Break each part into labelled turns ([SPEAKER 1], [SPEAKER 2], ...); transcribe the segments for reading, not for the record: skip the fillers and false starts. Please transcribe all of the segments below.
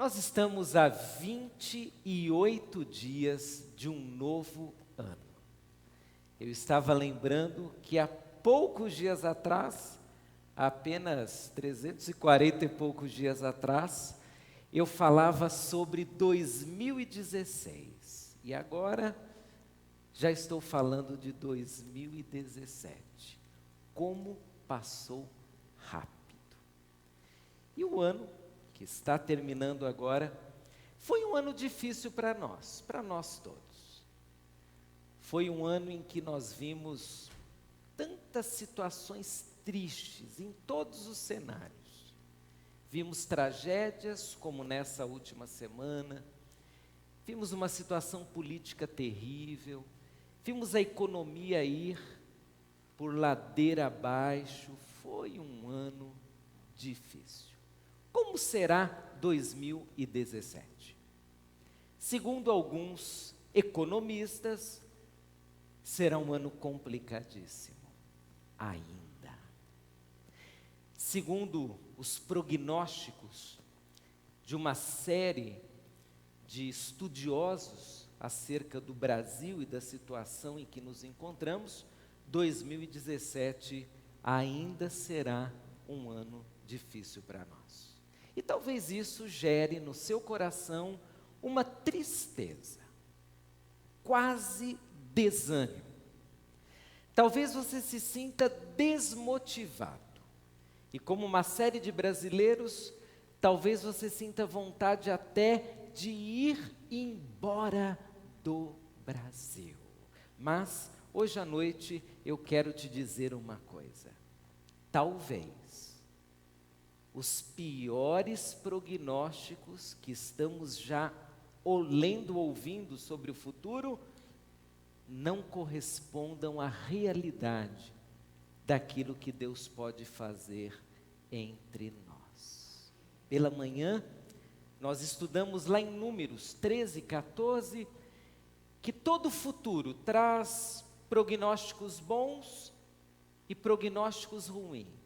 [SPEAKER 1] Nós estamos a 28 dias de um novo ano. Eu estava lembrando que há poucos dias atrás, apenas 340 e poucos dias atrás, eu falava sobre 2016. E agora já estou falando de 2017. Como passou rápido. E o ano que está terminando agora, foi um ano difícil para nós todos. Foi um ano em que nós vimos tantas situações tristes em todos os cenários. Vimos tragédias, como nessa última semana, vimos uma situação política terrível, vimos a economia ir por ladeira abaixo. Foi um ano difícil. Como será 2017? Segundo alguns economistas, será um ano complicadíssimo, ainda. Segundo os prognósticos de uma série de estudiosos acerca do Brasil e da situação em que nos encontramos, 2017 ainda será um ano difícil para nós. E talvez isso gere no seu coração uma tristeza, quase desânimo. Talvez você se sinta desmotivado. E como uma série de brasileiros, talvez você sinta vontade até de ir embora do Brasil. Mas hoje à noite eu quero te dizer uma coisa. Talvez os piores prognósticos que estamos já lendo, ouvindo sobre o futuro, não correspondam à realidade daquilo que Deus pode fazer entre nós. Pela manhã, nós estudamos lá em Números 13, 14, que todo futuro traz prognósticos bons e prognósticos ruins.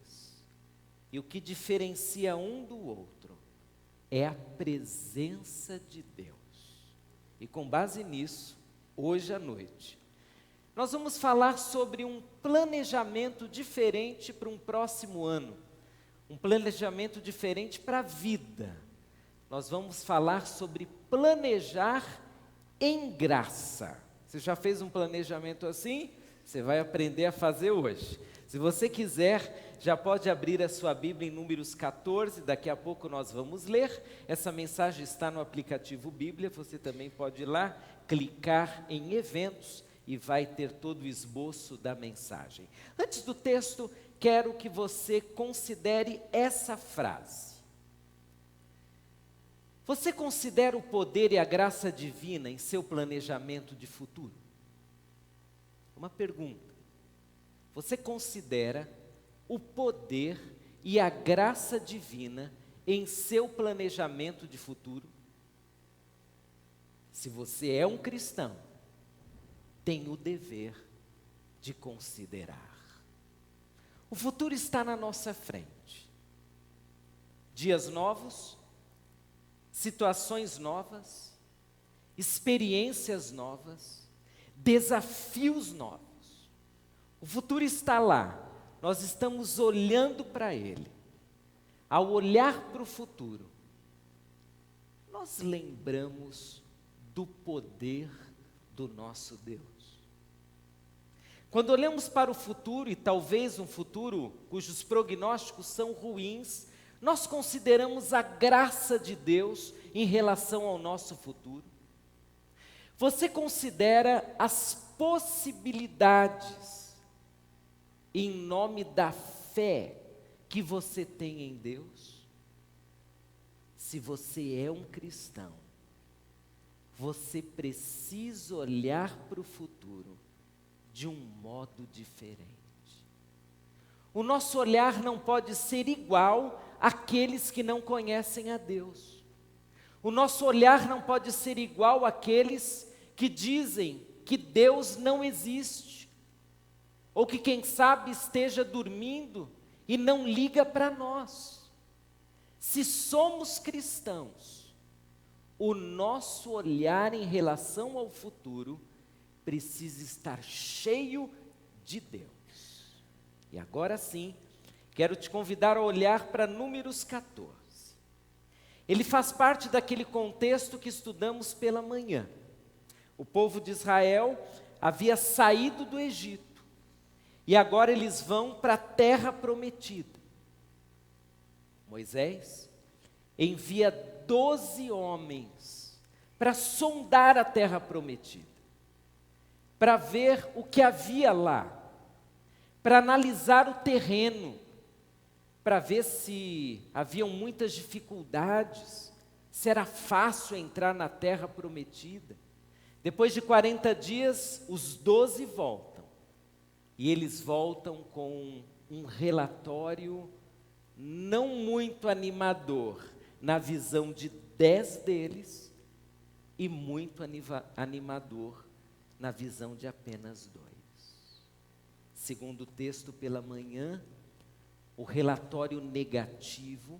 [SPEAKER 1] E o que diferencia um do outro é a presença de Deus. E com base nisso, hoje à noite, nós vamos falar sobre um planejamento diferente para um próximo ano. Um planejamento diferente para a vida. Nós vamos falar sobre planejar em graça. Você já fez um planejamento assim? Você vai aprender a fazer hoje. Se você quiser, já pode abrir a sua Bíblia em Números 14, daqui a pouco nós vamos ler. Essa mensagem está no aplicativo Bíblia, você também pode ir lá, clicar em eventos e vai ter todo o esboço da mensagem. Antes do texto, quero que você considere essa frase. Você considera o poder e a graça divina em seu planejamento de futuro? Uma pergunta. Você considera o poder e a graça divina em seu planejamento de futuro? Se você é um cristão, tem o dever de considerar. O futuro está na nossa frente. Dias novos, situações novas, experiências novas, desafios novos. O futuro está lá, nós estamos olhando para ele. Ao olhar para o futuro, nós lembramos do poder do nosso Deus. Quando olhamos para o futuro, e talvez um futuro cujos prognósticos são ruins, nós consideramos a graça de Deus em relação ao nosso futuro. Você considera as possibilidades em nome da fé que você tem em Deus? Se você é um cristão, você precisa olhar para o futuro de um modo diferente. O nosso olhar não pode ser igual àqueles que não conhecem a Deus. O nosso olhar não pode ser igual àqueles que dizem que Deus não existe, ou que quem sabe esteja dormindo e não liga para nós. Se somos cristãos, o nosso olhar em relação ao futuro precisa estar cheio de Deus. E agora sim, quero te convidar a olhar para Números 14. Ele faz parte daquele contexto que estudamos pela manhã. O povo de Israel havia saído do Egito e agora eles vão para a terra prometida. Moisés envia 12 homens para sondar a terra prometida, para ver o que havia lá, para analisar o terreno, para ver se haviam muitas dificuldades, se era fácil entrar na terra prometida. Depois de 40 dias, os 12 voltam, e eles voltam com um relatório não muito animador, na visão de 10 deles, e muito animador na visão de apenas 2. Segundo o texto pela manhã, o relatório negativo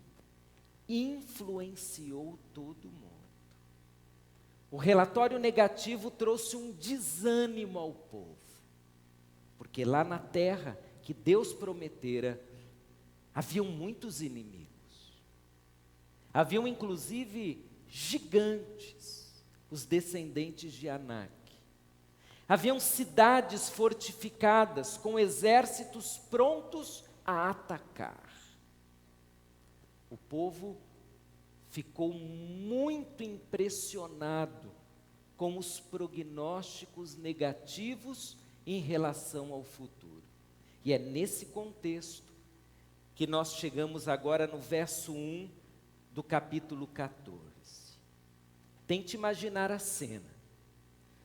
[SPEAKER 1] influenciou todo mundo. O relatório negativo trouxe um desânimo ao povo, porque lá na terra que Deus prometera, haviam muitos inimigos. Haviam inclusive gigantes, os descendentes de Anak. Haviam cidades fortificadas com exércitos prontos a atacar. O povo ficou muito impressionado com os prognósticos negativos em relação ao futuro. E é nesse contexto que nós chegamos agora no verso 1 do capítulo 14. Tente imaginar a cena.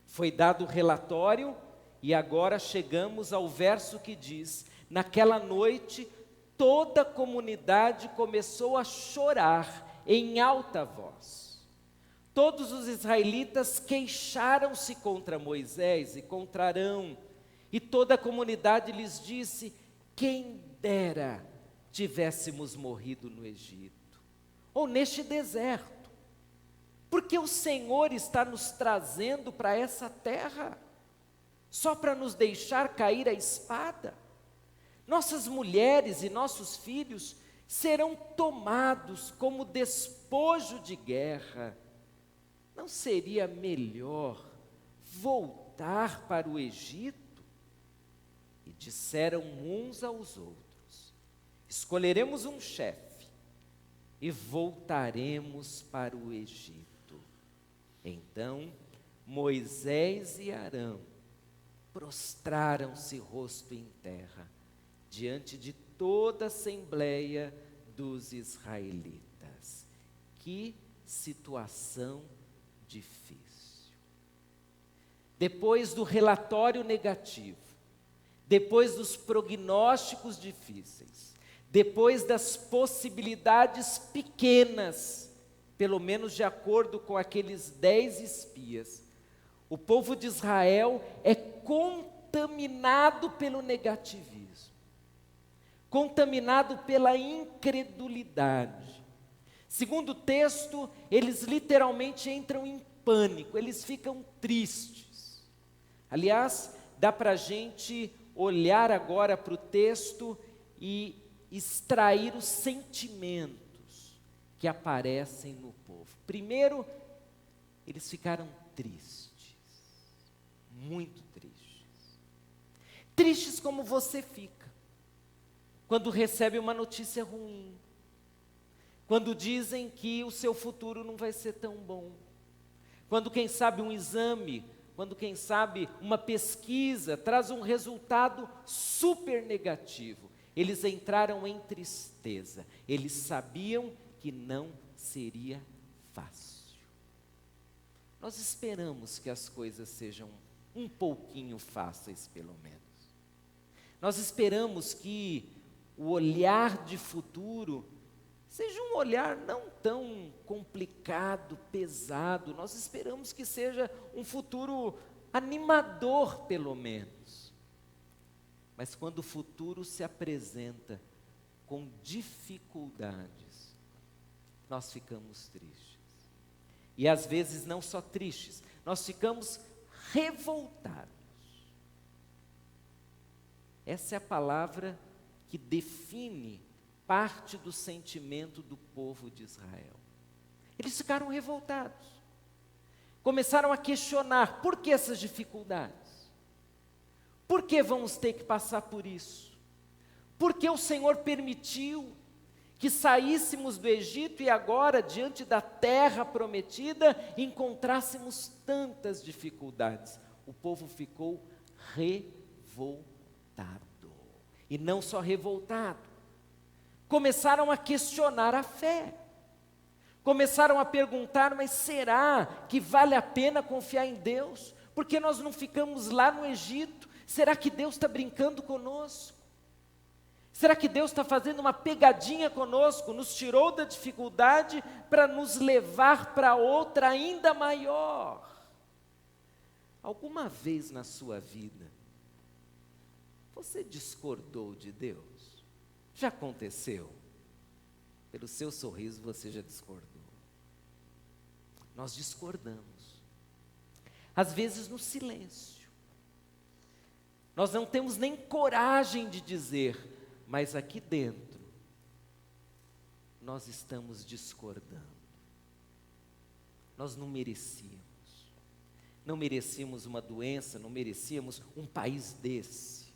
[SPEAKER 1] Foi dado o relatório e agora chegamos ao verso que diz: naquela noite toda a comunidade começou a chorar em alta voz. Todos os israelitas queixaram-se contra Moisés e contra Arão, e toda a comunidade lhes disse: quem dera tivéssemos morrido no Egito, ou neste deserto, porque o Senhor está nos trazendo para essa terra, só para nos deixar cair a espada. Nossas mulheres e nossos filhos serão tomados como despojo de guerra. Não seria melhor voltar para o Egito? E disseram uns aos outros: escolheremos um chefe e voltaremos para o Egito. Então Moisés e Arão prostraram-se rosto em terra diante de toda a assembleia dos israelitas. Que situação difícil. Depois do relatório negativo, depois dos prognósticos difíceis, depois das possibilidades pequenas, pelo menos de acordo com aqueles 10 espias, o povo de Israel é contaminado pelo negativismo, contaminado pela incredulidade. Segundo o texto, eles literalmente entram em pânico, eles ficam tristes. Aliás, dá para a gente olhar agora para o texto e extrair os sentimentos que aparecem no povo. Primeiro, eles ficaram tristes, muito tristes. Tristes como você fica quando recebe uma notícia ruim, quando dizem que o seu futuro não vai ser tão bom, quando quem sabe um exame, quando quem sabe uma pesquisa traz um resultado super negativo. Eles entraram em tristeza, eles sabiam que não seria fácil. Nós esperamos que as coisas sejam um pouquinho fáceis, pelo menos. Nós esperamos que o olhar de futuro seja um olhar não tão complicado, pesado. Nós esperamos que seja um futuro animador, pelo menos. Mas quando o futuro se apresenta com dificuldades, nós ficamos tristes. E às vezes não só tristes, nós ficamos revoltados. Essa é a palavra que define parte do sentimento do povo de Israel. Eles ficaram revoltados. Começaram a questionar, por que essas dificuldades? Por que vamos ter que passar por isso? Por que o Senhor permitiu que saíssemos do Egito e agora, diante da terra prometida, encontrássemos tantas dificuldades? O povo ficou revoltado. E não só revoltado, começaram a questionar a fé. Começaram a perguntar, mas será que vale a pena confiar em Deus? Porque nós não ficamos lá no Egito? Será que Deus está brincando conosco? Será que Deus está fazendo uma pegadinha conosco? Nos tirou da dificuldade para nos levar para outra ainda maior? Alguma vez na sua vida, você discordou de Deus? Já aconteceu? Pelo seu sorriso você já discordou. Nós discordamos. Às vezes no silêncio. Nós não temos nem coragem de dizer, mas aqui dentro, nós estamos discordando. Nós não merecíamos. Não merecíamos uma doença, não merecíamos um país desse.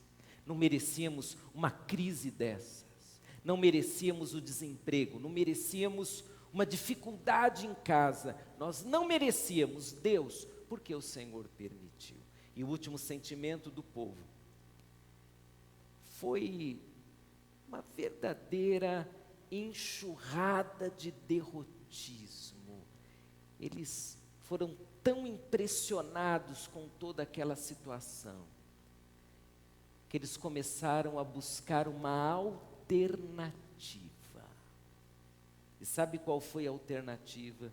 [SPEAKER 1] Não merecíamos uma crise dessas. Não merecíamos o desemprego, não merecíamos uma dificuldade em casa. Nós não merecíamos Deus, porque o Senhor permitiu. E o último sentimento do povo foi uma verdadeira enxurrada de derrotismo. Eles foram tão impressionados com toda aquela situação, que eles começaram a buscar uma alternativa. E sabe qual foi a alternativa?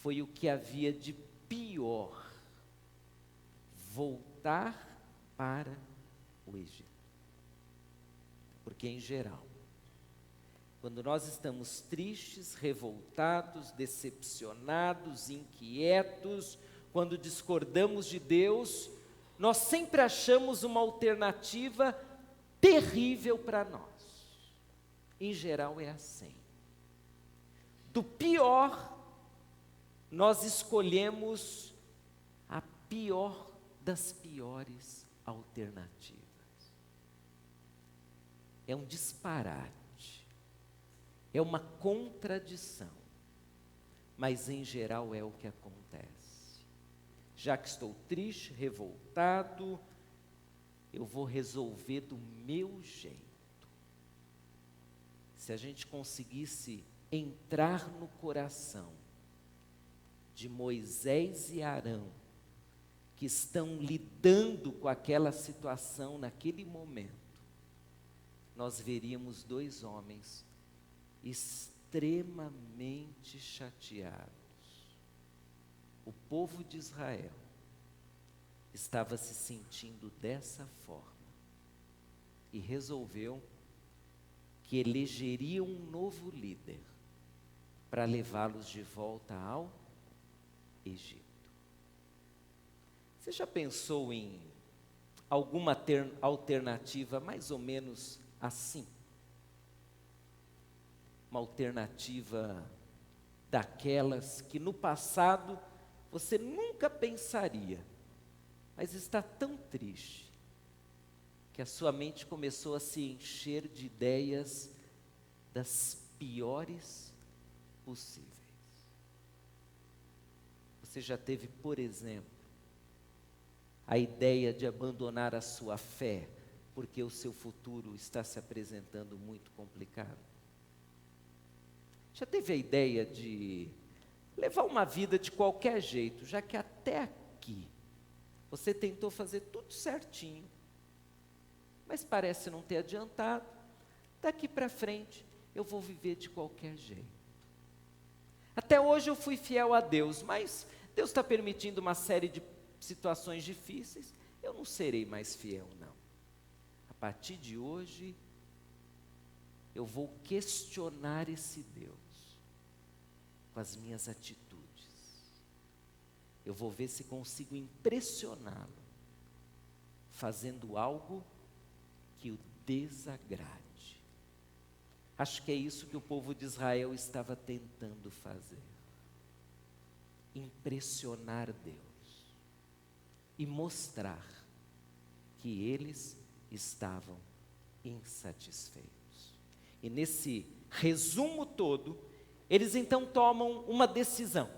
[SPEAKER 1] Foi o que havia de pior: voltar para o Egito. Porque em geral, quando nós estamos tristes, revoltados, decepcionados, inquietos, quando discordamos de Deus, nós sempre achamos uma alternativa terrível para nós. Em geral é assim. Do pior, nós escolhemos a pior das piores alternativas. É um disparate, é uma contradição, mas em geral é o que acontece. Já que estou triste, revoltado, eu vou resolver do meu jeito. Se a gente conseguisse entrar no coração de Moisés e Arão, que estão lidando com aquela situação naquele momento, nós veríamos dois homens extremamente chateados. O povo de Israel estava se sentindo dessa forma e resolveu que elegeria um novo líder para levá-los de volta ao Egito. Você já pensou em alguma alternativa mais ou menos assim? Uma alternativa daquelas que no passado você nunca pensaria, mas está tão triste que a sua mente começou a se encher de ideias das piores possíveis. Você já teve, por exemplo, a ideia de abandonar a sua fé porque o seu futuro está se apresentando muito complicado? Já teve a ideia de levar uma vida de qualquer jeito, já que até aqui você tentou fazer tudo certinho, mas parece não ter adiantado? Daqui para frente eu vou viver de qualquer jeito. Até hoje eu fui fiel a Deus, mas Deus está permitindo uma série de situações difíceis, eu não serei mais fiel, não. A partir de hoje, eu vou questionar esse Deus. com as minhas atitudes. Eu vou ver se consigo impressioná-lo, fazendo algo que o desagrade. Acho que é isso que o povo de Israel estava tentando fazer. Impressionar Deus e mostrar que eles estavam insatisfeitos. E nesse resumo todo, eles então tomam uma decisão.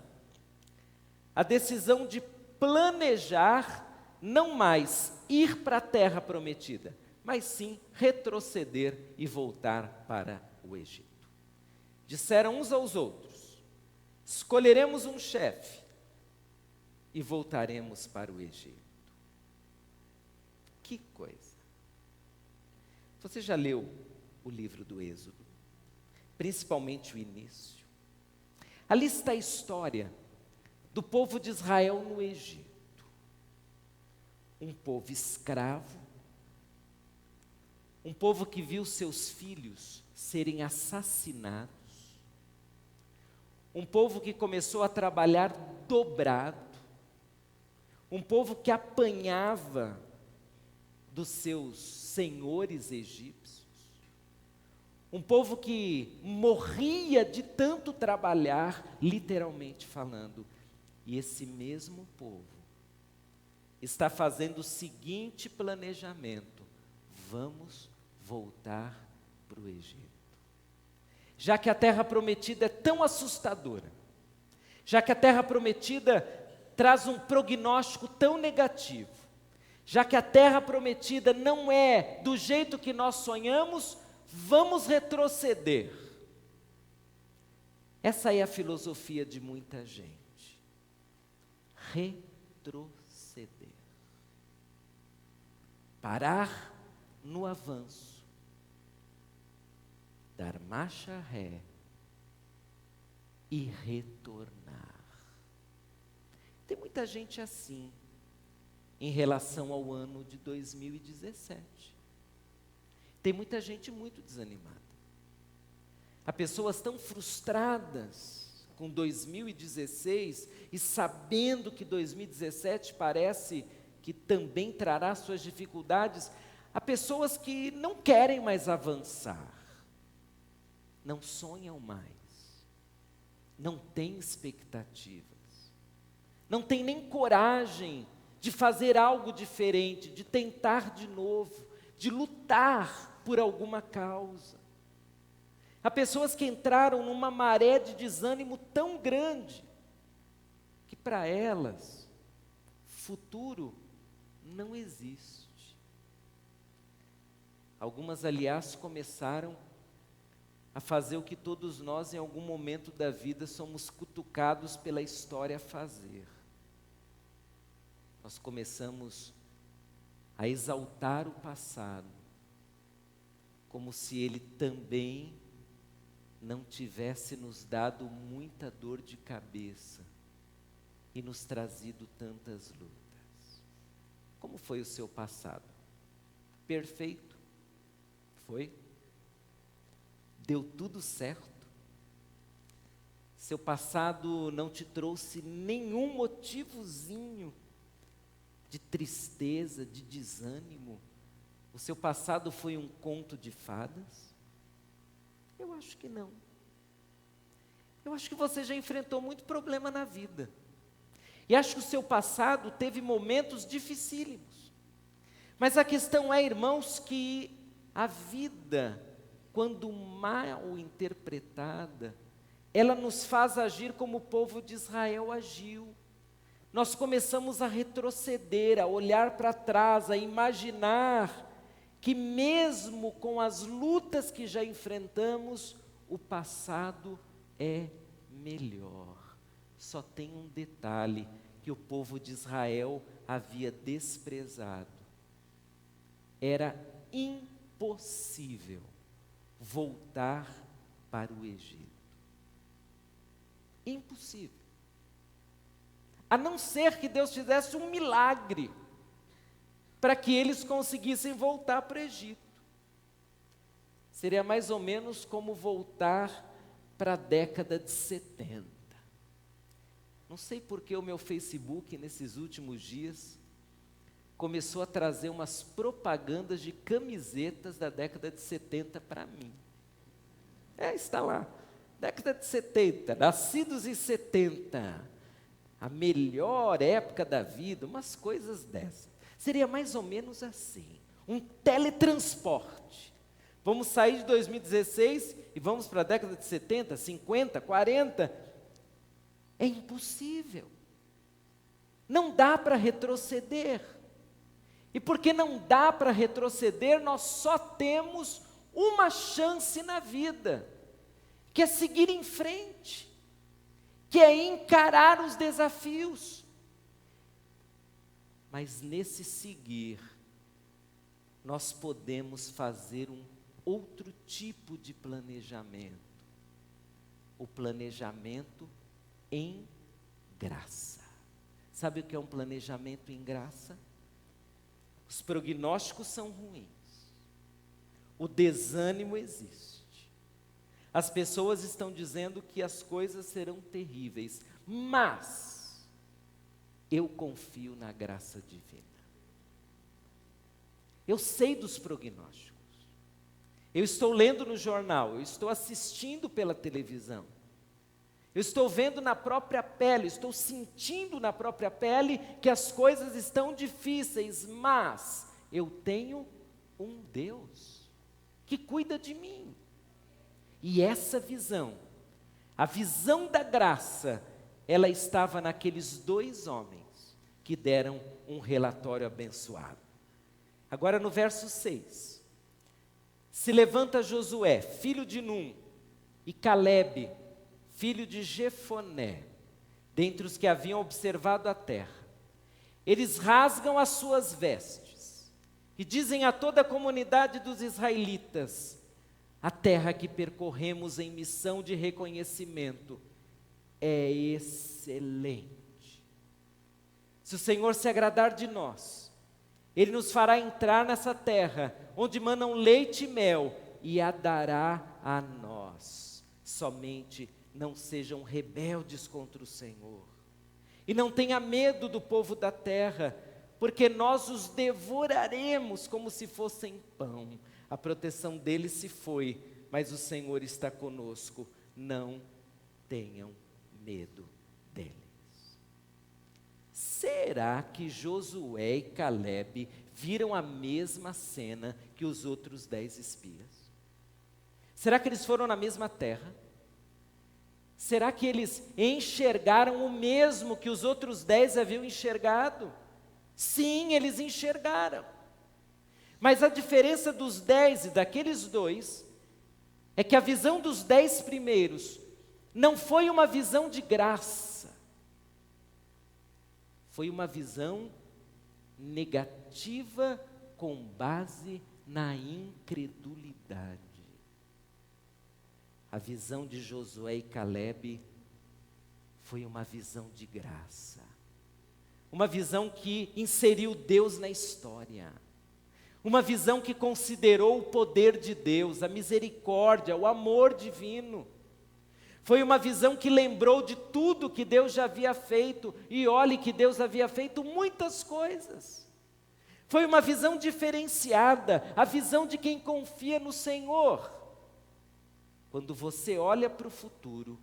[SPEAKER 1] A decisão de planejar não mais ir para a terra prometida, mas sim retroceder e voltar para o Egito. Disseram uns aos outros: escolheremos um chefe e voltaremos para o Egito. Que coisa! Você já leu o livro do Êxodo? Principalmente o início. Ali está a história do povo de Israel no Egito. Um povo escravo, um povo que viu seus filhos serem assassinados, um povo que começou a trabalhar dobrado, um povo que apanhava dos seus senhores egípcios, um povo que morria de tanto trabalhar, literalmente falando. E esse mesmo povo está fazendo o seguinte planejamento: vamos voltar para o Egito. Já que a terra prometida é tão assustadora, já que a terra prometida traz um prognóstico tão negativo, já que a terra prometida não é do jeito que nós sonhamos, vamos retroceder. Essa é a filosofia de muita gente. Retroceder. Parar no avanço. Dar marcha ré e retornar. Tem muita gente assim em relação ao ano de 2017. Tem muita gente muito desanimada. Há pessoas tão frustradas com 2016 e sabendo que 2017 parece que também trará suas dificuldades. Há pessoas que não querem mais avançar, não sonham mais, não têm expectativas, não têm nem coragem de fazer algo diferente, de tentar de novo, de lutar por alguma causa. Há pessoas que entraram numa maré de desânimo tão grande, que para elas, futuro não existe. Algumas, aliás, começaram a fazer o que todos nós, em algum momento da vida, somos cutucados pela história a fazer. Nós começamos a exaltar o passado, como se ele também não tivesse nos dado muita dor de cabeça e nos trazido tantas lutas. Como foi o seu passado? Perfeito? Foi? Deu tudo certo? Seu passado não te trouxe nenhum motivozinho de tristeza, de desânimo? O seu passado foi um conto de fadas? Eu acho que não. Eu acho que você já enfrentou muito problema na vida. E acho que o seu passado teve momentos dificílimos. Mas a questão é, irmãos, que a vida, quando mal interpretada, ela nos faz agir como o povo de Israel agiu. Nós começamos a retroceder, a olhar para trás, a imaginar que mesmo com as lutas que já enfrentamos, o passado é melhor. Só tem um detalhe que o povo de Israel havia desprezado. Era impossível voltar para o Egito. Impossível. A não ser que Deus fizesse um milagre para que eles conseguissem voltar para o Egito. Seria mais ou menos como voltar para a década de 70. Não sei porque o meu Facebook, nesses últimos dias, começou a trazer umas propagandas de camisetas da década de 70 para mim. Está lá. Década de 70, nascidos em 70, a melhor época da vida, umas coisas dessas. Seria mais ou menos assim, um teletransporte. Vamos sair de 2016 e vamos para a década de 70, 50, 40. É impossível. Não dá para retroceder. E porque não dá para retroceder, nós só temos uma chance na vida, que é seguir em frente, que é encarar os desafios. Mas nesse seguir, nós podemos fazer um outro tipo de planejamento, o planejamento em graça. Sabe o que é um planejamento em graça? Os prognósticos são ruins, o desânimo existe, as pessoas estão dizendo que as coisas serão terríveis, mas eu confio na graça divina. Eu sei dos prognósticos, eu estou lendo no jornal, eu estou assistindo pela televisão, eu estou vendo na própria pele, estou sentindo na própria pele que as coisas estão difíceis, mas eu tenho um Deus que cuida de mim. E essa visão, a visão da graça, ela estava naqueles dois homens que deram um relatório abençoado. Agora no verso 6, se levanta Josué, filho de Num, e Calebe, filho de Jefoné, dentre os que haviam observado a terra. Eles rasgam as suas vestes e dizem a toda a comunidade dos israelitas: a terra que percorremos em missão de reconhecimento é excelente. Se o Senhor se agradar de nós, Ele nos fará entrar nessa terra, onde manam leite e mel, e a dará a nós. Somente não sejam rebeldes contra o Senhor, e não tenha medo do povo da terra, porque nós os devoraremos como se fossem pão. A proteção deles se foi, mas o Senhor está conosco. Não tenham medo deles. Será que Josué e Calebe viram a mesma cena que os outros 10 espias? Será que eles foram na mesma terra? Será que eles enxergaram o mesmo que os outros 10 haviam enxergado? Sim, eles enxergaram. Mas a diferença dos 10 e daqueles dois é que a visão dos 10 primeiros não foi uma visão de graça, foi uma visão negativa com base na incredulidade. A visão de Josué e Calebe foi uma visão de graça, uma visão que inseriu Deus na história, uma visão que considerou o poder de Deus, a misericórdia, o amor divino. Foi uma visão que lembrou de tudo que Deus já havia feito, e olhe que Deus havia feito muitas coisas. Foi uma visão diferenciada, a visão de quem confia no Senhor. Quando você olha para o futuro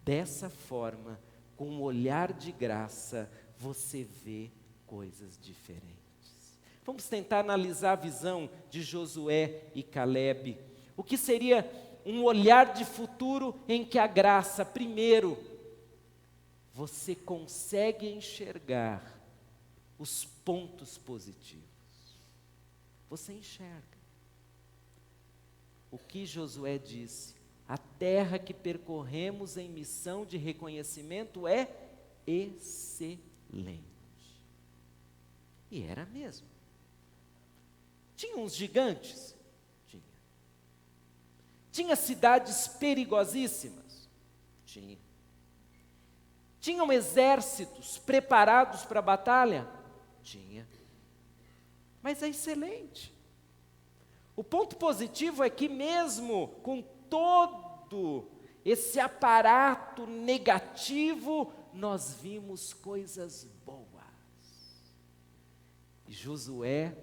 [SPEAKER 1] dessa forma, com um olhar de graça, você vê coisas diferentes. Vamos tentar analisar a visão de Josué e Calebe. O que seria um olhar de futuro em que a graça, primeiro, você consegue enxergar os pontos positivos. Você enxerga. O que Josué disse? A terra que percorremos em missão de reconhecimento é excelente. E era mesmo. Tinha uns gigantes? Tinha. Tinha cidades perigosíssimas? Tinha. Tinham exércitos preparados para a batalha? Tinha. Mas é excelente. O ponto positivo é que mesmo com todo esse aparato negativo, nós vimos coisas boas. E Josué,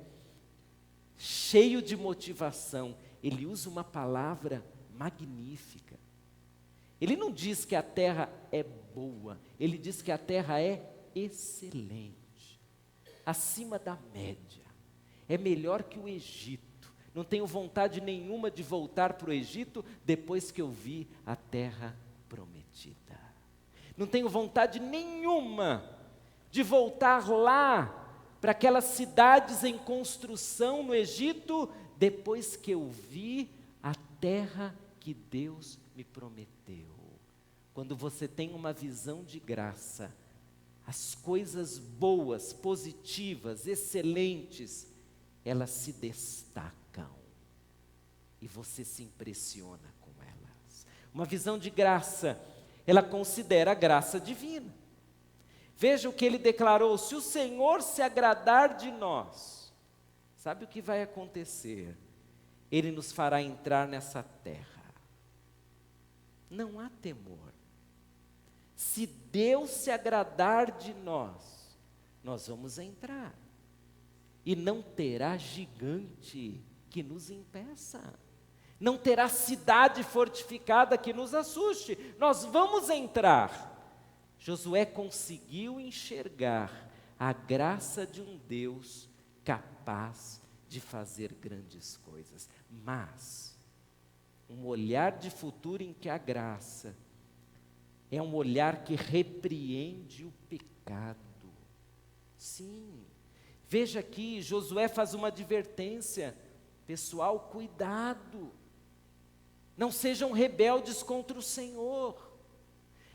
[SPEAKER 1] cheio de motivação, ele usa uma palavra magnífica. Ele não diz que a terra é boa, ele diz que a terra é excelente, acima da média, é melhor que o Egito. Não tenho vontade nenhuma de voltar para o Egito depois que eu vi a terra prometida. Não tenho vontade nenhuma de voltar lá para aquelas cidades em construção no Egito depois que eu vi a terra que Deus me prometeu. Quando você tem uma visão de graça, as coisas boas, positivas, excelentes, elas se destacam e você se impressiona com elas. Uma visão de graça, ela considera a graça divina. Veja o que ele declarou: se o Senhor se agradar de nós, sabe o que vai acontecer? Ele nos fará entrar nessa terra. Não há temor. Se Deus se agradar de nós, nós vamos entrar. E não terá gigante que nos impeça. Não terá cidade fortificada que nos assuste. Nós vamos entrar. Josué conseguiu enxergar a graça de um Deus capaz de fazer grandes coisas. Mas, um olhar de futuro em que a graça é um olhar que repreende o pecado. Sim, veja aqui, Josué faz uma advertência. Pessoal, cuidado. Não sejam rebeldes contra o Senhor.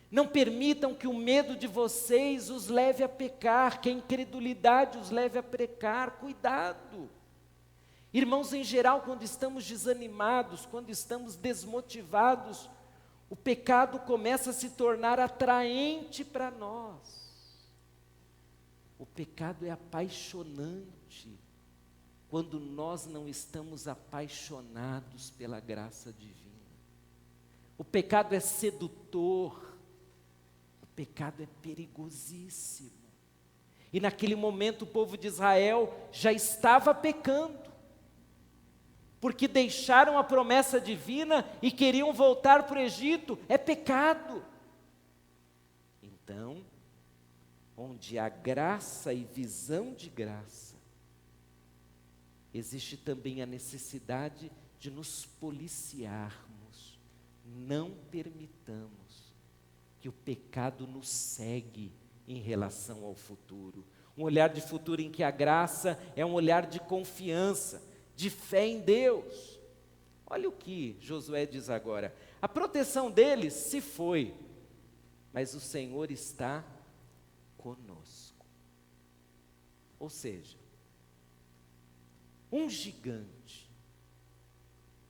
[SPEAKER 1] Não permitam que o medo de vocês os leve a pecar, que a incredulidade os leve a pecar. Cuidado. Irmãos, em geral, quando estamos desanimados, quando estamos desmotivados, o pecado começa a se tornar atraente para nós. O pecado é apaixonante quando nós não estamos apaixonados pela graça divina. O pecado é sedutor. O pecado é perigosíssimo. E naquele momento o povo de Israel já estava pecando, porque deixaram a promessa divina e queriam voltar para o Egito. É pecado. Então, onde há graça e visão de graça, existe também a necessidade de nos policiarmos. Não permitamos que o pecado nos cegue em relação ao futuro. Um olhar de futuro em que a graça é um olhar de confiança, de fé em Deus. Olha o que Josué diz agora: a proteção deles se foi, mas o Senhor está conosco. Ou seja, um gigante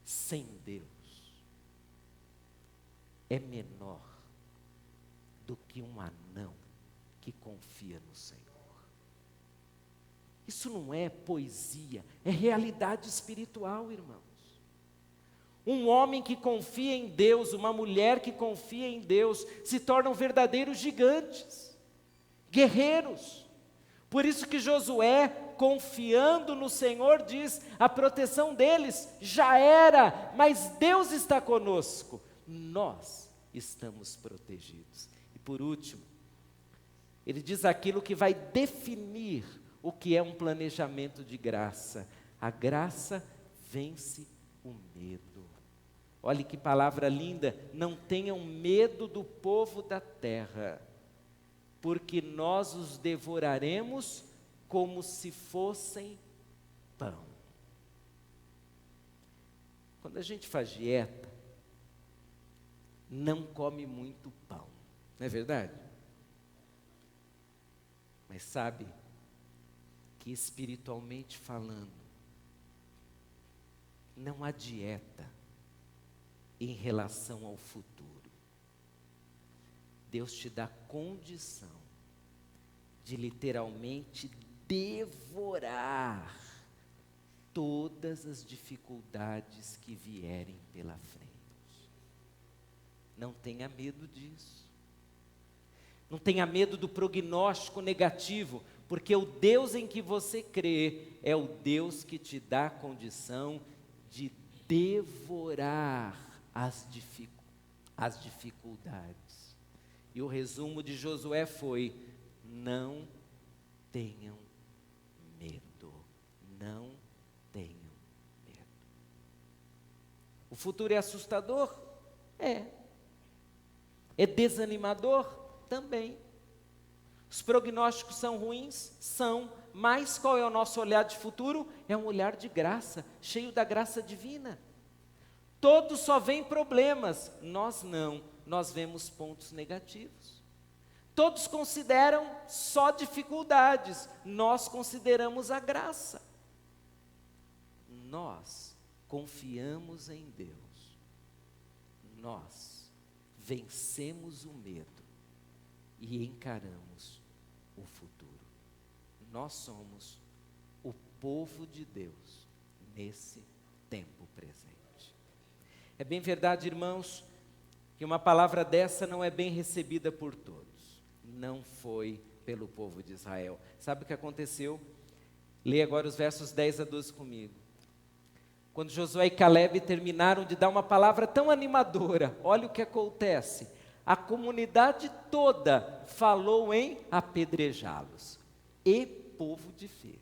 [SPEAKER 1] sem Deus é menor do que um anão que confia no Senhor. Isso não é poesia, é realidade espiritual, irmãos. Um homem que confia em Deus, uma mulher que confia em Deus, se tornam verdadeiros gigantes, guerreiros. Por isso que Josué, confiando no Senhor, diz: a proteção deles já era, mas Deus está conosco. Nós estamos protegidos. E por último, ele diz aquilo que vai definir o que é um planejamento de graça. A graça vence o medo. Olhe que palavra linda: não tenham medo do povo da terra, porque nós os devoraremos como se fossem pão. Quando a gente faz dieta, não come muito pão, não é verdade? Mas sabe que espiritualmente falando, não há dieta em relação ao futuro. Deus te dá condição de literalmente devorar todas as dificuldades que vierem pela frente. Não tenha medo disso. Não tenha medo do prognóstico negativo, porque o Deus em que você crê é o Deus que te dá a condição de devorar as dificuldades. E o resumo de Josué foi: não tenham medo, não tenham medo. O futuro é assustador? É. É desanimador? Também. Os prognósticos são ruins? São. Mas qual é o nosso olhar de futuro? É um olhar de graça, cheio da graça divina. Todos só veem problemas, nós não, nós vemos pontos negativos. Todos consideram só dificuldades, nós consideramos a graça. Nós confiamos em Deus. Nós vencemos o medo e encaramos o futuro. Nós somos o povo de Deus nesse tempo presente. É bem verdade, irmãos, que uma palavra dessa não é bem recebida por todos. Não foi pelo povo de Israel. Sabe o que aconteceu? Leia agora os versos 10 a 12 comigo. Quando Josué e Caleb terminaram de dar uma palavra tão animadora, olha o que acontece. A comunidade toda falou em apedrejá-los. E povo difícil.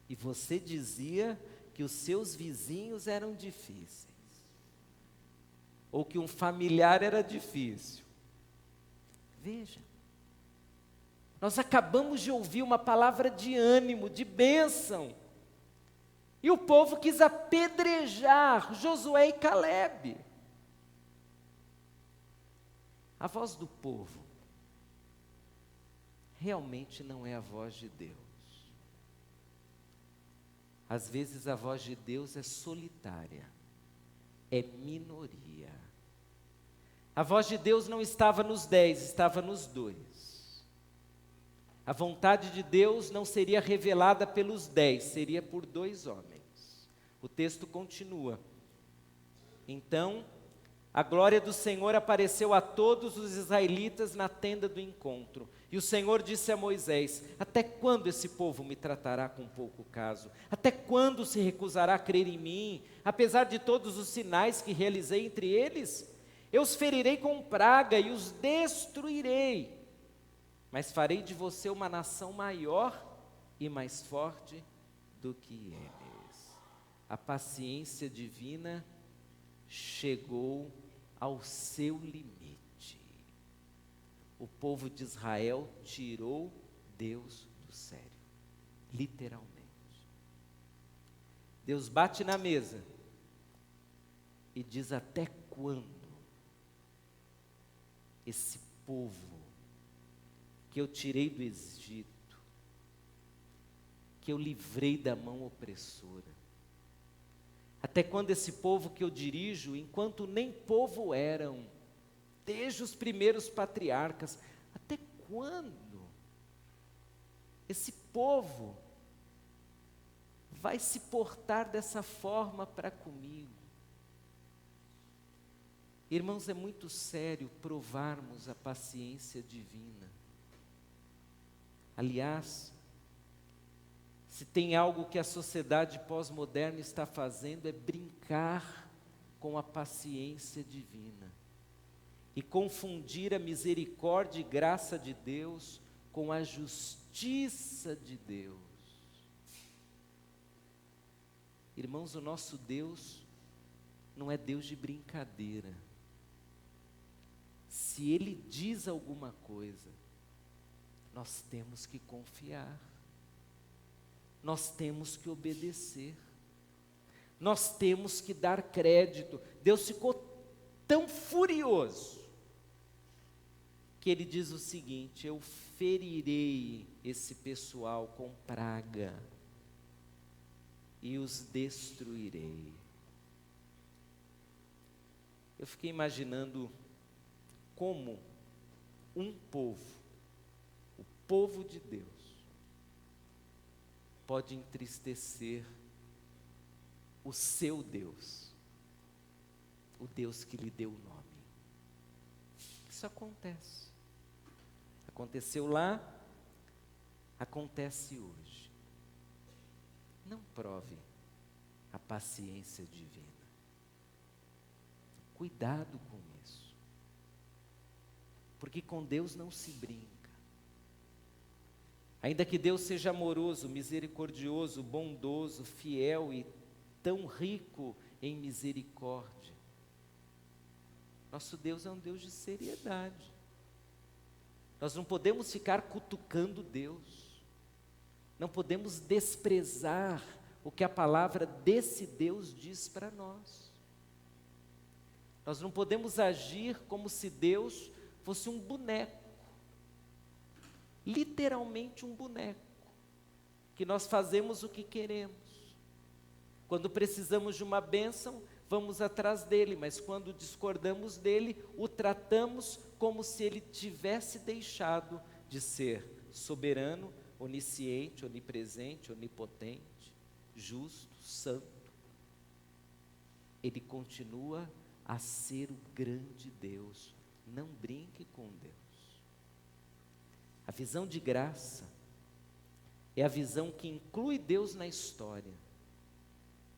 [SPEAKER 1] E você dizia que os seus vizinhos eram difíceis. Ou que um familiar era difícil. Veja. Nós acabamos de ouvir uma palavra de ânimo, de bênção. E o povo quis apedrejar Josué e Caleb. A voz do povo realmente não é a voz de Deus. Às vezes a voz de Deus é solitária, é minoria. A voz de Deus não estava nos 10, estava nos 2. A vontade de Deus não seria revelada pelos 10, seria por 2 homens. O texto continua. Então, a glória do Senhor apareceu a todos os israelitas na tenda do encontro. E o Senhor disse a Moisés: até quando esse povo me tratará com pouco caso? Até quando se recusará a crer em mim, apesar de todos os sinais que realizei entre eles? Eu os ferirei com praga e os destruirei, mas farei de você uma nação maior e mais forte do que eles. A paciência divina chegou ao seu limite. O povo de Israel tirou Deus do sério, literalmente. Deus bate na mesa e diz: até quando esse povo que eu tirei do Egito, que eu livrei da mão opressora, até quando esse povo que eu dirijo, enquanto nem povo eram, desde os primeiros patriarcas, até quando esse povo vai se portar dessa forma para comigo? Irmãos, é muito sério provarmos a paciência divina. Aliás, se tem algo que a sociedade pós-moderna está fazendo, é brincar com a paciência divina e confundir a misericórdia e graça de Deus com a justiça de Deus. Irmãos, o nosso Deus não é Deus de brincadeira. Se Ele diz alguma coisa, nós temos que confiar. Nós temos que obedecer. Nós temos que dar crédito. Deus ficou tão furioso que Ele diz o seguinte: eu ferirei esse pessoal com praga e os destruirei. Eu fiquei imaginando como um povo, o povo de Deus, pode entristecer o seu Deus, o Deus que lhe deu o nome. Isso acontece. Aconteceu lá, acontece hoje. Não prove a paciência divina. Cuidado com isso. Porque com Deus não se brinca. Ainda que Deus seja amoroso, misericordioso, bondoso, fiel e tão rico em misericórdia, nosso Deus é um Deus de seriedade. Nós não podemos ficar cutucando Deus. Não podemos desprezar o que a palavra desse Deus diz para nós. Nós não podemos agir como se Deus fosse um boneco. Literalmente um boneco. Que nós fazemos o que queremos. Quando precisamos de uma bênção, vamos atrás dele, mas quando discordamos dele, o tratamos como se ele tivesse deixado de ser soberano, onisciente, onipresente, onipotente, justo, santo. Ele continua a ser o grande Deus. Não brinque com Deus. A visão de graça é a visão que inclui Deus na história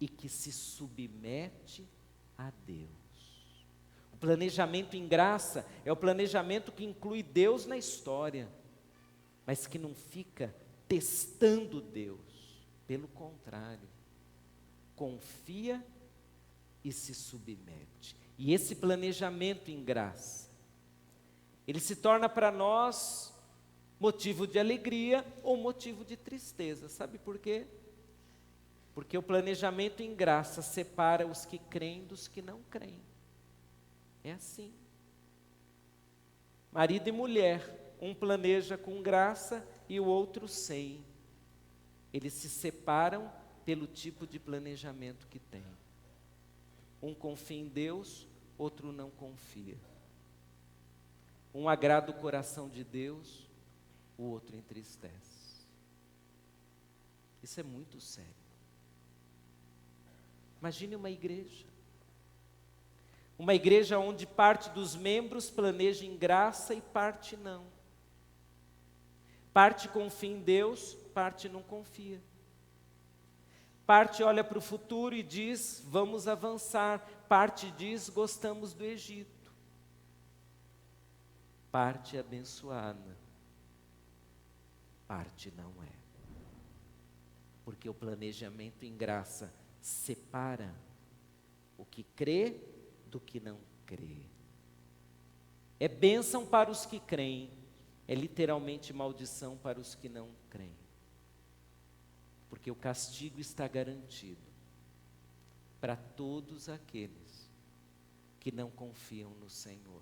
[SPEAKER 1] e que se submete a Deus. O planejamento em graça é o planejamento que inclui Deus na história, mas que não fica testando Deus. Pelo contrário, confia e se submete. E esse planejamento em graça, ele se torna para nós motivo de alegria ou motivo de tristeza. Sabe por quê? Porque o planejamento em graça separa os que creem dos que não creem. É assim. Marido e mulher, um planeja com graça e o outro sem. Eles se separam pelo tipo de planejamento que tem. Um confia em Deus, outro não confia. Um agrada o coração de Deus, o outro entristece. Isso é muito sério. Imagine uma igreja. Uma igreja onde parte dos membros planeja em graça e parte não. Parte confia em Deus, parte não confia. Parte olha para o futuro e diz, vamos avançar. Parte diz, gostamos do Egito. Parte é abençoada. Parte não é. Porque o planejamento em graça separa o que crê do que não crê. É bênção para os que creem, é literalmente maldição para os que não creem. Porque o castigo está garantido para todos aqueles que não confiam no Senhor.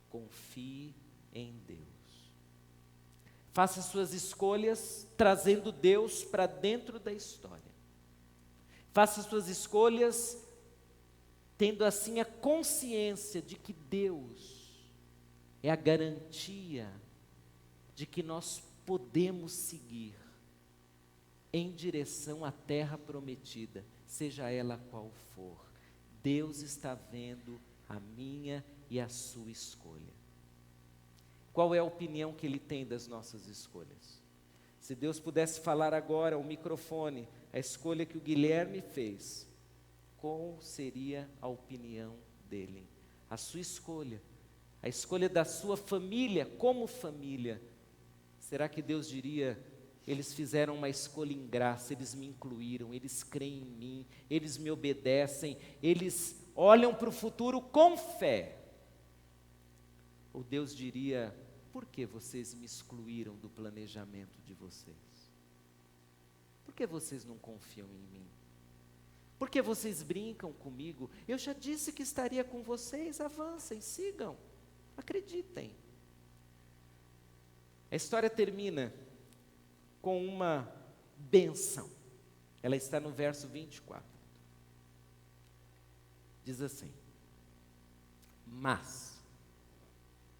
[SPEAKER 1] Confie em Deus. Faça suas escolhas trazendo Deus para dentro da história. Faça suas escolhas tendo assim a consciência de que Deus é a garantia de que nós podemos seguir em direção à terra prometida, seja ela qual for. Deus está vendo a minha e a sua escolha. Qual é a opinião que Ele tem das nossas escolhas? Se Deus pudesse falar agora ao microfone a escolha que o Guilherme fez, qual seria a opinião dele? A sua escolha, a escolha da sua família como família. Será que Deus diria, eles fizeram uma escolha em graça, eles me incluíram, eles creem em mim, eles me obedecem, eles olham para o futuro com fé? Ou Deus diria, por que vocês me excluíram do planejamento de vocês? Por que vocês não confiam em mim? Por que vocês brincam comigo? Eu já disse que estaria com vocês, avancem, sigam, acreditem. A história termina com uma bênção. Ela está no verso 24. Diz assim: mas,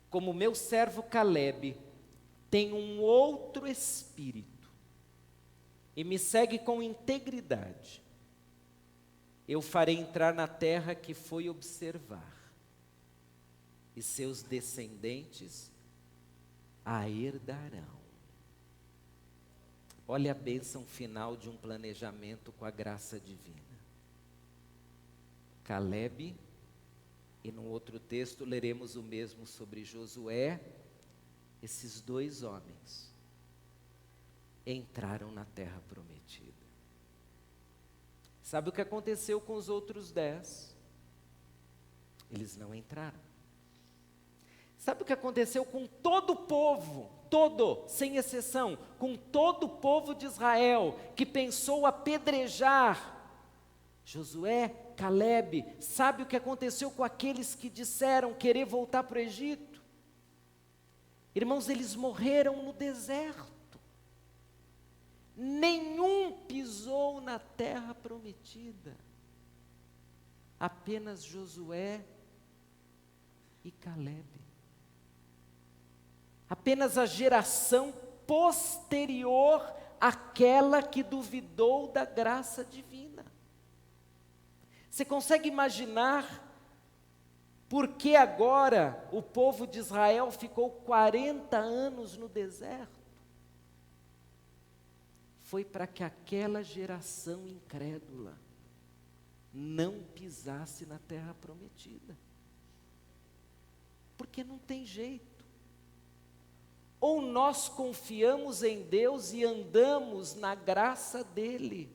[SPEAKER 1] como meu servo Calebe tem um outro espírito e me segue com integridade, eu farei entrar na terra que foi observar, e seus descendentes a herdarão. Olha a bênção final de um planejamento com a graça divina. Calebe, e num outro texto leremos o mesmo sobre Josué. Esses dois homens entraram na terra prometida. Sabe o que aconteceu com os outros 10? Eles não entraram. Sabe o que aconteceu com todo o povo, todo, sem exceção, com todo o povo de Israel, que pensou apedrejar Josué, Calebe? Sabe o que aconteceu com aqueles que disseram querer voltar para o Egito? Irmãos, eles morreram no deserto. Nenhum pisou na terra prometida. Apenas Josué e Calebe. Apenas a geração posterior àquela que duvidou da graça divina. Você consegue imaginar por que agora o povo de Israel ficou 40 anos no deserto? Foi para que aquela geração incrédula não pisasse na terra prometida. Porque não tem jeito. Ou nós confiamos em Deus e andamos na graça dEle,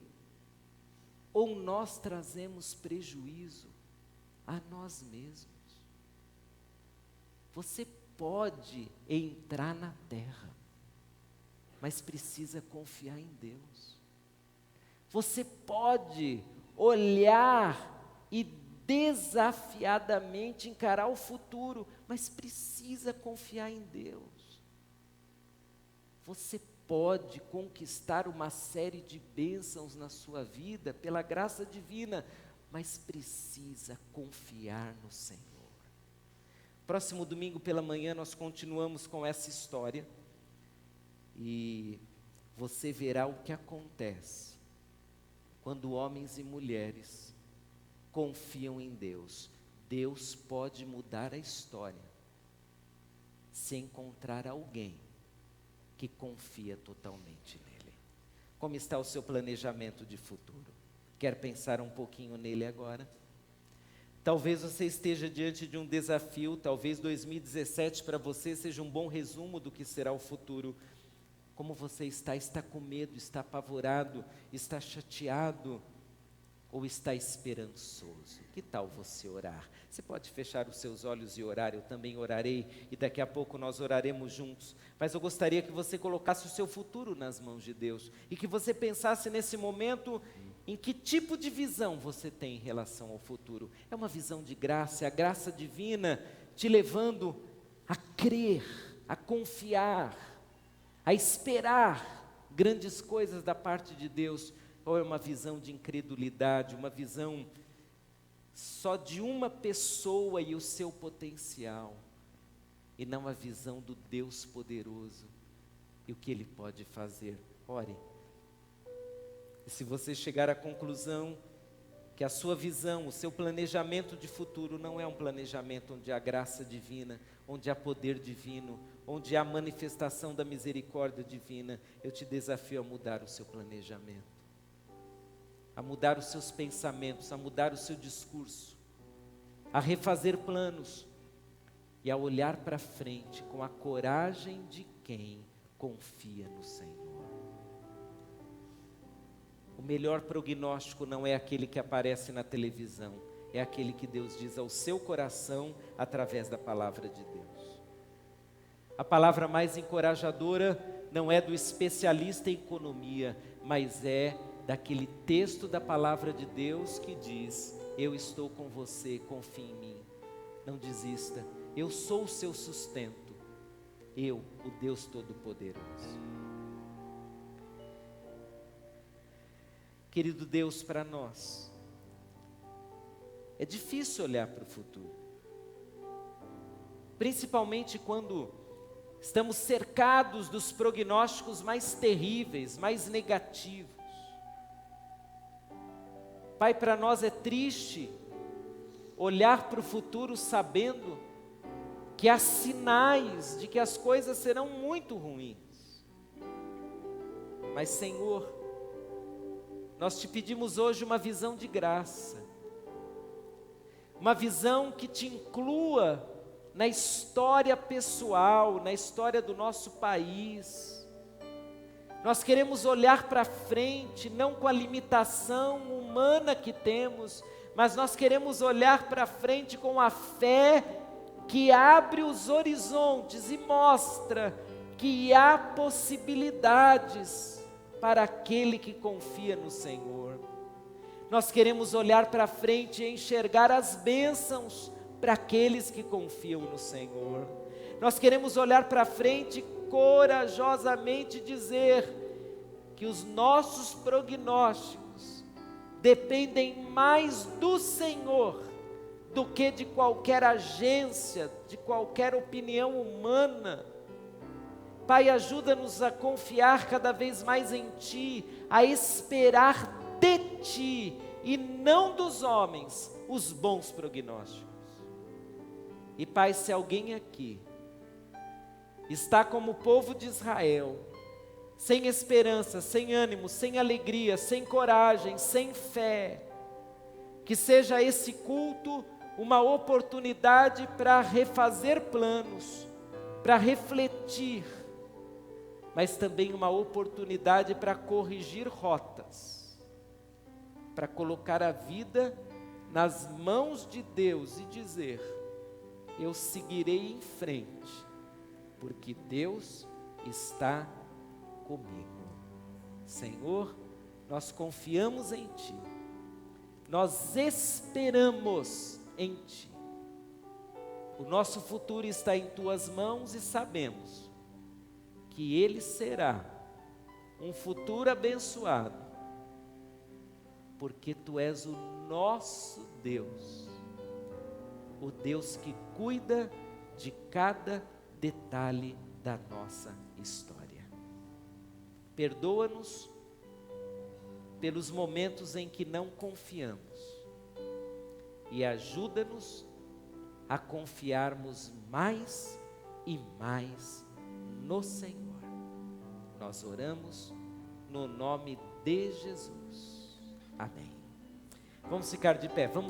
[SPEAKER 1] ou nós trazemos prejuízo a nós mesmos. Você pode entrar na terra, mas precisa confiar em Deus. Você pode olhar e desafiadamente encarar o futuro, mas precisa confiar em Deus. Você pode conquistar uma série de bênçãos na sua vida pela graça divina, mas precisa confiar no Senhor. Próximo domingo pela manhã nós continuamos com essa história e você verá o que acontece quando homens e mulheres confiam em Deus. Deus pode mudar a história se encontrar alguém que confia totalmente nele. Como está o seu planejamento de futuro? Quer pensar um pouquinho nele agora? Talvez você esteja diante de um desafio, talvez 2017 para você seja um bom resumo do que será o futuro. Como você está? Está com medo, está apavorado, está chateado ou está esperançoso? Que tal você orar? Você pode fechar os seus olhos e orar, eu também orarei e daqui a pouco nós oraremos juntos. Mas eu gostaria que você colocasse o seu futuro nas mãos de Deus e que você pensasse nesse momento em que tipo de visão você tem em relação ao futuro. É uma visão de graça, é a graça divina te levando a crer, a confiar, a esperar grandes coisas da parte de Deus, ou é uma visão de incredulidade, uma visão só de uma pessoa e o seu potencial, e não a visão do Deus poderoso e o que Ele pode fazer? Ore. E se você chegar à conclusão que a sua visão, o seu planejamento de futuro não é um planejamento onde há graça divina, onde há poder divino, onde há manifestação da misericórdia divina, eu te desafio a mudar o seu planejamento, a mudar os seus pensamentos, a mudar o seu discurso, a refazer planos e a olhar para frente com a coragem de quem confia no Senhor. O melhor prognóstico não é aquele que aparece na televisão, é aquele que Deus diz ao seu coração através da palavra de Deus. A palavra mais encorajadora não é do especialista em economia, mas é daquele texto da palavra de Deus que diz: eu estou com você, confie em mim, não desista, eu sou o seu sustento, eu, o Deus Todo-Poderoso. Querido Deus, para nós é difícil olhar para o futuro, principalmente quando estamos cercados dos prognósticos mais terríveis, mais negativos. Pai, para nós é triste olhar para o futuro sabendo que há sinais de que as coisas serão muito ruins. Mas, Senhor, nós te pedimos hoje uma visão de graça, uma visão que te inclua na história pessoal, na história do nosso país. Nós queremos olhar para frente, não com a limitação humana que temos, mas nós queremos olhar para frente com a fé que abre os horizontes e mostra que há possibilidades para aquele que confia no Senhor. Nós queremos olhar para frente e enxergar as bênçãos para aqueles que confiam no Senhor. Nós queremos olhar para frente e corajosamente dizer que os nossos prognósticos dependem mais do Senhor do que de qualquer agência, de qualquer opinião humana. Pai, ajuda-nos a confiar cada vez mais em Ti, a esperar de Ti e não dos homens os bons prognósticos. E Pai, se alguém aqui está como o povo de Israel, sem esperança, sem ânimo, sem alegria, sem coragem, sem fé, que seja esse culto uma oportunidade para refazer planos, para refletir, mas também uma oportunidade para corrigir rotas, para colocar a vida nas mãos de Deus e dizer: eu seguirei em frente, porque Deus está comigo. Senhor, nós confiamos em Ti, nós esperamos em Ti. O nosso futuro está em Tuas mãos e sabemos que ele será um futuro abençoado, porque Tu és o nosso Deus, o Deus que cuida de cada detalhe da nossa história. Perdoa-nos pelos momentos em que não confiamos e ajuda-nos a confiarmos mais e mais no Senhor. Nós oramos no nome de Jesus. Amém. Vamos ficar de pé, vamos